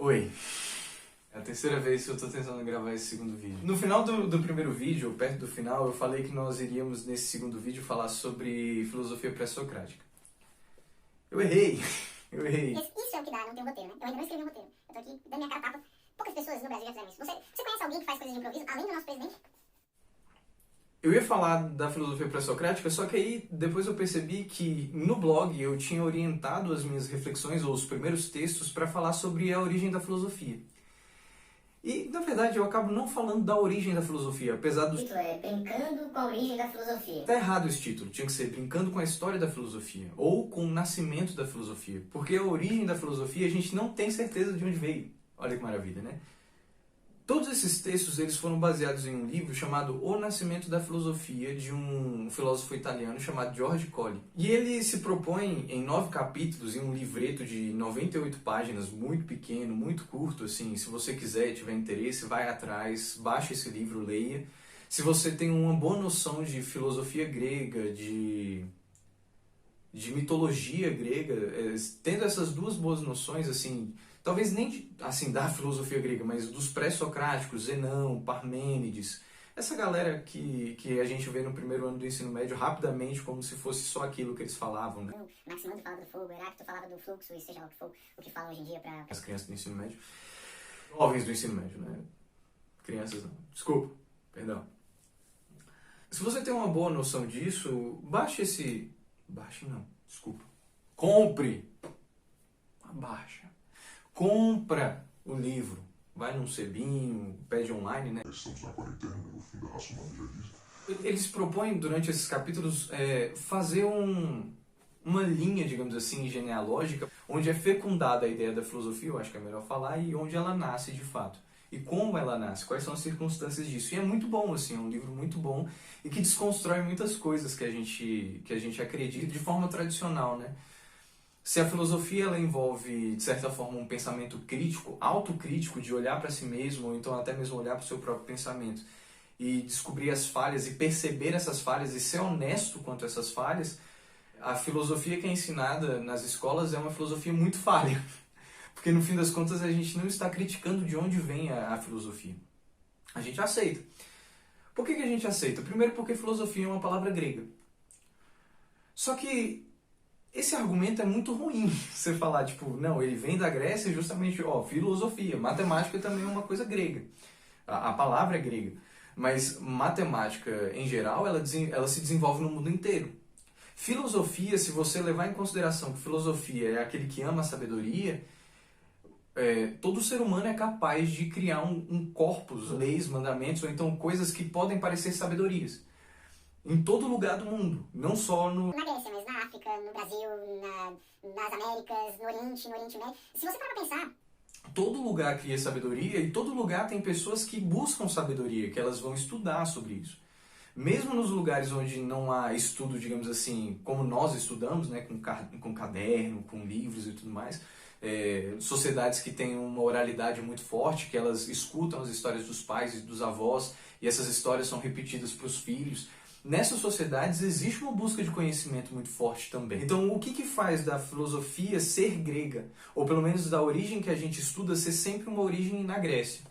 Oi, é a terceira vez que eu tô tentando gravar esse segundo vídeo. No final do primeiro vídeo, ou perto do final, eu falei que nós iríamos nesse segundo vídeo falar sobre filosofia pré-socrática. Eu errei, eu errei. Isso é o que dá não ter um roteiro, né? Eu ainda não escrevi um roteiro. Eu tô aqui dando minha cara a tapa. Poucas pessoas no Brasil já fizeram isso. Você conhece alguém que faz coisas de improviso, além do nosso presidente? Eu ia falar da filosofia pré-socrática, só que aí depois eu percebi que no blog eu tinha orientado as minhas reflexões ou os primeiros textos para falar sobre a origem da filosofia. E, na verdade, eu acabo não falando da origem da filosofia, apesar do... O título é Brincando com a Origem da Filosofia. Tá errado esse título, tinha que ser Brincando com a História da Filosofia, ou com o Nascimento da Filosofia, porque a origem da filosofia a gente não tem certeza de onde veio. Olha que maravilha, né? Todos esses textos eles foram baseados em um livro chamado O Nascimento da Filosofia, de um filósofo italiano chamado George Colli. E ele se propõe em 9 capítulos, em um livreto de 98 páginas, muito pequeno, muito curto, assim, se você quiser, tiver interesse, vai atrás, baixe esse livro, leia. Se você tem uma boa noção de filosofia grega, de mitologia grega, tendo essas duas boas noções, assim, talvez nem assim da filosofia grega, mas dos pré-socráticos, Zenão, Parmênides, essa galera que a gente vê no primeiro ano do ensino médio rapidamente como se fosse só aquilo que eles falavam, né? Maximandro falava do fogo, Heráclito falava do fluxo, e seja lá o que for, o que falam hoje em dia para As crianças do ensino médio, jovens do ensino médio, né? Crianças não, desculpa, perdão. Se você tem uma boa noção disso, compre, abaixa. Compra o livro, vai num sebinho, pede online, né? Estamos na quarentena, o fim da raça humana já diz. Eles propõem, durante esses capítulos, fazer uma linha, digamos assim, genealógica, onde é fecundada a ideia da filosofia, eu acho que é melhor falar, e onde ela nasce de fato. E como ela nasce, quais são as circunstâncias disso. E é muito bom, assim, é um livro muito bom e que desconstrói muitas coisas que a gente acredita de forma tradicional, né? Se a filosofia ela envolve, de certa forma, um pensamento crítico, autocrítico, de olhar para si mesmo, ou então até mesmo olhar para o seu próprio pensamento, e descobrir as falhas, e perceber essas falhas, e ser honesto quanto a essas falhas, a filosofia que é ensinada nas escolas é uma filosofia muito falha. Porque, no fim das contas, a gente não está criticando de onde vem a filosofia. A gente aceita. Por que a gente aceita? Primeiro porque filosofia é uma palavra grega. Só que esse argumento é muito ruim, você falar, tipo, não, ele vem da Grécia justamente, filosofia. Matemática também é uma coisa grega. A palavra é grega. Mas matemática, em geral, ela se desenvolve no mundo inteiro. Filosofia, se você levar em consideração que filosofia é aquele que ama a sabedoria, todo ser humano é capaz de criar um corpus, leis, mandamentos, ou então coisas que podem parecer sabedorias. Em todo lugar do mundo, não só na Grécia, mas na África, no Brasil, nas Américas, no Oriente Médio. Se você parar pra pensar, todo lugar cria sabedoria e todo lugar tem pessoas que buscam sabedoria, que elas vão estudar sobre isso. Mesmo nos lugares onde não há estudo, digamos assim, como nós estudamos, né, com caderno, com livros e tudo mais, sociedades que têm uma oralidade muito forte, que elas escutam as histórias dos pais e dos avós, e essas histórias são repetidas para os filhos. Nessas sociedades existe uma busca de conhecimento muito forte também. Então, o que faz da filosofia ser grega? Ou pelo menos da origem que a gente estuda ser sempre uma origem na Grécia?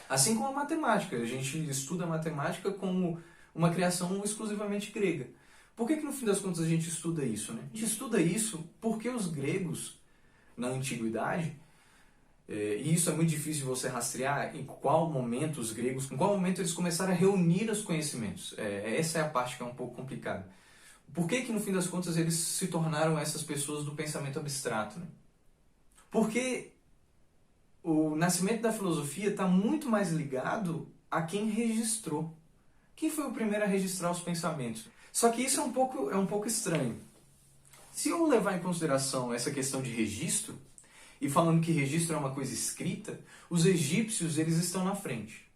Assim como a matemática. A gente estuda a matemática como uma criação exclusivamente grega. Por que no fim das contas a gente estuda isso, né? A gente estuda isso porque os gregos, na antiguidade, e isso é muito difícil de você rastrear em qual momento os gregos, em qual momento eles começaram a reunir os conhecimentos. Essa é a parte que é um pouco complicada. Por que no fim das contas eles se tornaram essas pessoas do pensamento abstrato, né? Porque o nascimento da filosofia está muito mais ligado a quem registrou. Quem foi o primeiro a registrar os pensamentos? Só que isso é um pouco estranho. Se eu levar em consideração essa questão de registro, e falando que registro é uma coisa escrita, os egípcios eles estão na frente.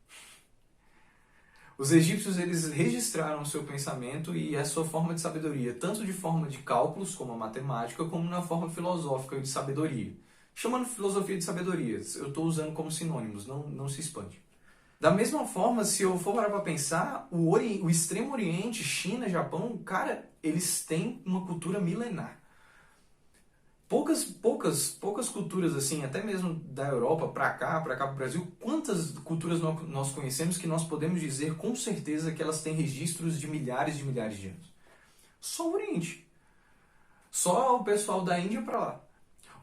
Os egípcios eles registraram o seu pensamento e a sua forma de sabedoria, tanto de forma de cálculos, como a matemática, como na forma filosófica de sabedoria. Chamando filosofia de sabedoria, eu estou usando como sinônimos, não se espante. Da mesma forma, se eu for parar para pensar, o Extremo Oriente, China, Japão, cara, eles têm uma cultura milenar. poucas culturas, assim, até mesmo da Europa para cá pro Brasil, quantas culturas nós conhecemos que nós podemos dizer com certeza que elas têm registros de milhares de anos? Só o Oriente. Só o pessoal da Índia para lá.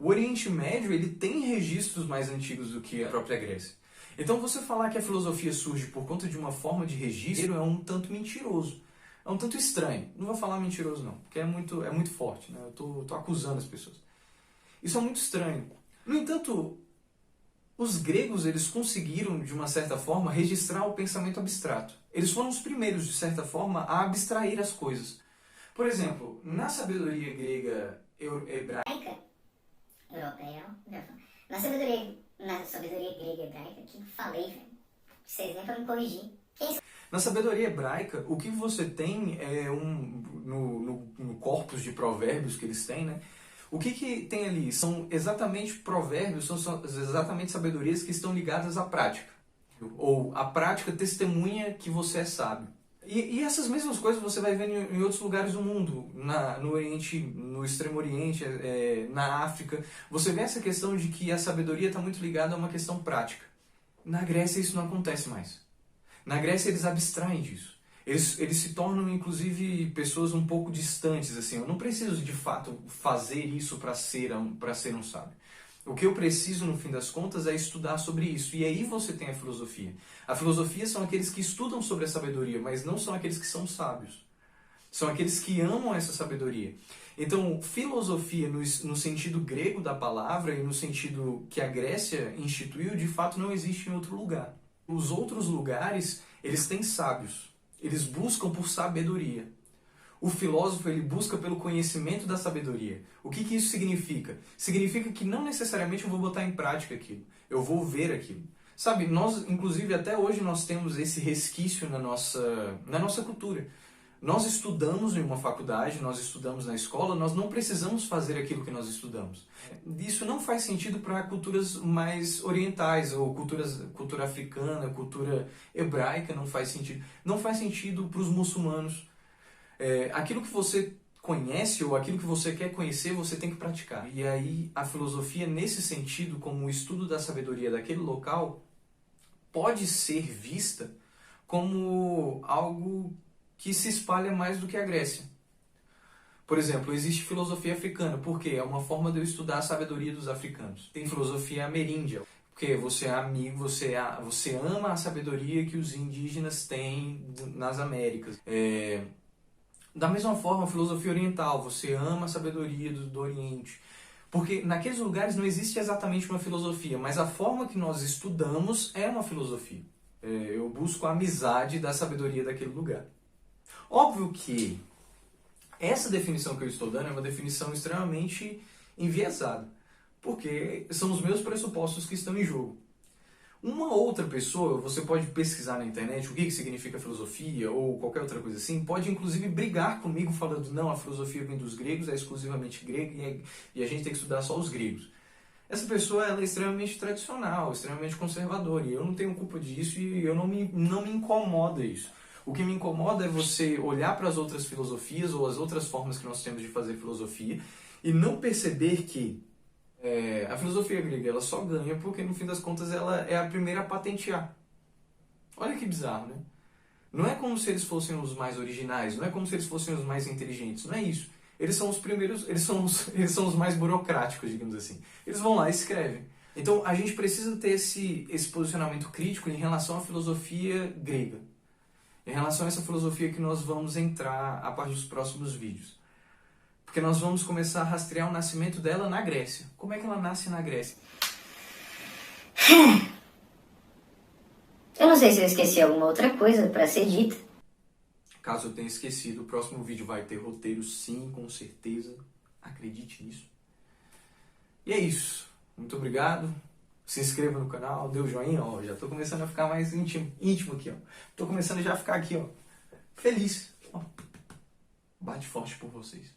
O Oriente Médio, ele tem registros mais antigos do que a própria Grécia. Então você falar que a filosofia surge por conta de uma forma de registro é um tanto mentiroso. É um tanto estranho. Não vou falar mentiroso não, porque é muito forte, né? Eu tô acusando as pessoas. Isso é muito estranho. No entanto, os gregos, eles conseguiram, de uma certa forma, registrar o pensamento abstrato. Eles foram os primeiros, de certa forma, a abstrair as coisas. Por exemplo, na sabedoria grega hebraica, Europeia, na sabedoria grega hebraica, que eu falei, velho. Vocês nem pra me corrigir. Na sabedoria hebraica, o que você tem é no corpus de provérbios que eles têm, né? O que tem ali? São exatamente provérbios, são exatamente sabedorias que estão ligadas à prática. Ou a prática testemunha que você é sábio. E essas mesmas coisas você vai ver em outros lugares do mundo, no Oriente, no Extremo Oriente, na África. Você vê essa questão de que a sabedoria está muito ligada a uma questão prática. Na Grécia isso não acontece mais. Na Grécia eles abstraem disso. Eles se tornam, inclusive, pessoas um pouco distantes. Assim, eu não preciso, de fato, fazer isso para ser um sábio. O que eu preciso, no fim das contas, é estudar sobre isso. E aí você tem a filosofia. A filosofia são aqueles que estudam sobre a sabedoria, mas não são aqueles que são sábios. São aqueles que amam essa sabedoria. Então, filosofia, no sentido grego da palavra e no sentido que a Grécia instituiu, de fato não existe em outro lugar. Os outros lugares, eles têm sábios. Eles buscam por sabedoria. O filósofo, ele busca pelo conhecimento da sabedoria. O que isso significa? Significa que não necessariamente eu vou botar em prática aquilo. Eu vou ver aquilo. Sabe, nós, inclusive, até hoje nós temos esse resquício na nossa cultura. Nós estudamos em uma faculdade, nós estudamos na escola, nós não precisamos fazer aquilo que nós estudamos. Isso não faz sentido para culturas mais orientais, ou cultura africana, cultura hebraica, não faz sentido. Não faz sentido para os muçulmanos. Aquilo que você conhece ou aquilo que você quer conhecer, você tem que praticar. E aí a filosofia, nesse sentido, como o estudo da sabedoria daquele local, pode ser vista como algo que se espalha mais do que a Grécia. Por exemplo, existe filosofia africana, porque é uma forma de eu estudar a sabedoria dos africanos. Tem filosofia ameríndia, porque você é amigo, você ama a sabedoria que os indígenas têm nas Américas. Da mesma forma, a filosofia oriental, você ama a sabedoria do Oriente. Porque naqueles lugares não existe exatamente uma filosofia, mas a forma que nós estudamos é uma filosofia. Eu busco a amizade da sabedoria daquele lugar. Óbvio que essa definição que eu estou dando é uma definição extremamente enviesada, porque são os meus pressupostos que estão em jogo. Uma outra pessoa, você pode pesquisar na internet o que significa filosofia ou qualquer outra coisa assim, pode inclusive brigar comigo falando não, a filosofia vem dos gregos, é exclusivamente grega e a gente tem que estudar só os gregos. Essa pessoa ela é extremamente tradicional, extremamente conservadora e eu não tenho culpa disso e eu não me incomoda isso. O que me incomoda é você olhar para as outras filosofias ou as outras formas que nós temos de fazer filosofia e não perceber que a filosofia grega ela só ganha porque, no fim das contas, ela é a primeira a patentear. Olha que bizarro, né? Não é como se eles fossem os mais originais, não é como se eles fossem os mais inteligentes, não é isso. Eles são os primeiros, eles são os mais burocráticos, digamos assim. Eles vão lá e escrevem. Então, a gente precisa ter esse posicionamento crítico em relação à filosofia grega. Em relação a essa filosofia que nós vamos entrar a partir dos próximos vídeos. Porque nós vamos começar a rastrear o nascimento dela na Grécia. Como é que ela nasce na Grécia? Eu não sei se eu esqueci alguma outra coisa para ser dita. Caso eu tenha esquecido, o próximo vídeo vai ter roteiro, sim, com certeza. Acredite nisso. E é isso. Muito obrigado. Se inscreva no canal, dê o joinha, ó. Já tô começando a ficar mais íntimo aqui, ó. Tô começando já a ficar aqui, ó. Feliz. Ó. Bate forte por vocês.